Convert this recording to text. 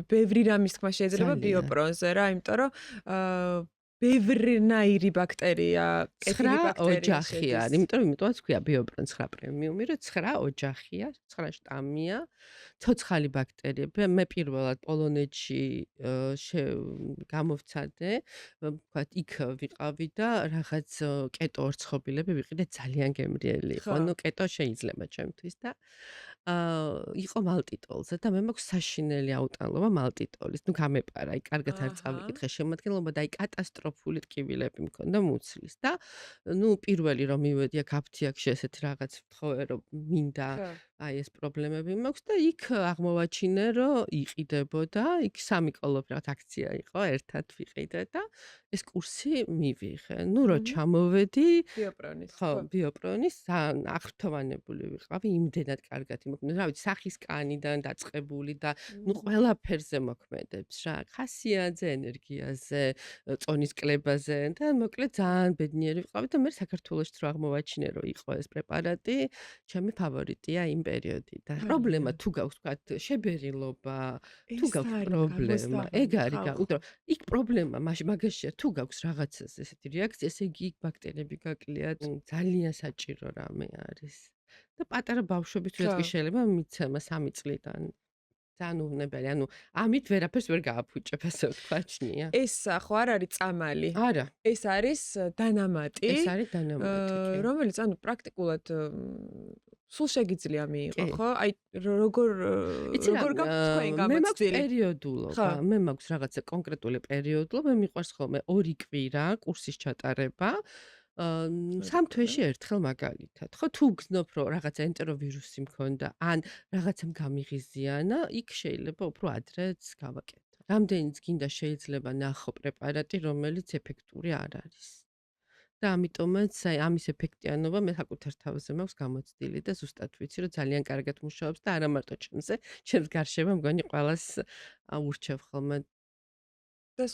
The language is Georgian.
ბევრი რამის თქმა შეიძლება ძალიან. ბიოპრონზე რა, იმიტომ რომ ბევრნაირი ბაქტერია, კეთილი 9 ბაქტერია ოჯახია, შედის. იმიტომაც ქვია ბიოპრონ 9 პრემიუმი, რომ 9 ოჯახია, 9 შტამია, ცოცხალი ბაქტერიები. მე პირველად პოლონეთში გამოვცადე, ვთქვათ, იქ ვიყავი და რაღაც კეტო ორცხობილები ვიყიდე, ძალიან გემრიელი იყო. ხო. ნუ კეტო შეიძლება ჩემთვის და იყო მალტიტოლზე და მე მაქვს საშინელი აუტანლობა მალტიტოლის. ნუ გამეპარა, აი კარგად არ აჰა. წავიკითხე შემოადგენლობა და აი კატასტროფული ტკივილები მქონდა მუცლის და ნუ პირველი რომ მივედი აქ აფთიაქში ესეთი რაღაც ვთხოვე რომ მინდა ხო. აი ეს პრობლემები მაქვს და იქ აღმოვაჩინე რომ იყიდებოდა, იქ სამი კოლოფი რაღაც აქცია იყო, ერთად ვიყიდე და ეს კურსი მივიღე. ნუ რო ჩამოვედი ბიოპრონის. ხო, ბიოპრონის აღფრთოვანებული ვიყავი, იმდენად კარგად იმოქმედებს, რა ვიცი, სახის კანიდან დაწყებული და ნუ ყველაფერზე მოქმედებს რა, ხასიათზე, ენერგიაზე, წონის კლებაზე და მოკლედ ძალიან ბედნიერი ვიყავი და მე საქართველოში რო აღმოვაჩინე რომ იყო ეს პრეპარატი, ჩემი ფავორიტია იმ პერიოდიდან. პრობლემა თუ გაქვს ვთქვათ, შებერილობა, თუ გაქვს პრობლემა, ეგ არის უბრალოდ იქ პრობლემა მაგაშია თუ გაქვს რაღაცას ესეთი რეაქცია, ესე იგი იქ ბაქტერიები გაკლიათ, ძალიან საჭირო რამე არის. და პატარა ბავშვებისთვის კი შეიძლება მიცემა 3 წლიდან. ძალიან უვნებელი, ანუ ამით ვერაფერს ვერ გააფუჭებ, ასე ვთქვათ, ჩნია. ეს ხო არ არის წამალი. არა. ეს არის დანამატი. ეს არის დანამატი, კი. რომელიც ანუ პრაქტიკულად სულ შეგიძლია მიიღო, ხო? აი როგორ გაქვს თქვენი მე მაქვს გამოცდილი? პერიოდულობა, მე მაქვს რაღაცა კონკრეტული პერიოდულობა, მე მიყვარს ხოლმე 2 კვირა კურსის ჩატარება. 3 თვეში ერთხელ მაგალითად. ხო, თუ გზნობ რომ რაღაცა ენტეროვირუსი მქონდა, ან რაღაცამ გამიღიზიანა, იქ შეიძლება უფრო ადრეც გავაკეთო. რამდენიც გინდა შეიძლება ნახო პრეპარატი, რომელიც ეფექტური არ არის. და ამიტომაც აი ამის ეფექტიანობა მე საკუთარ თავზე მაქვს გამოცდილი და ზუსტად ვიცი რომ ძალიან კარგად მუშაობს და არა მარტო ჩემზე, ჩემს გარშემო მგონი ყველას აურჩევ ხოლმე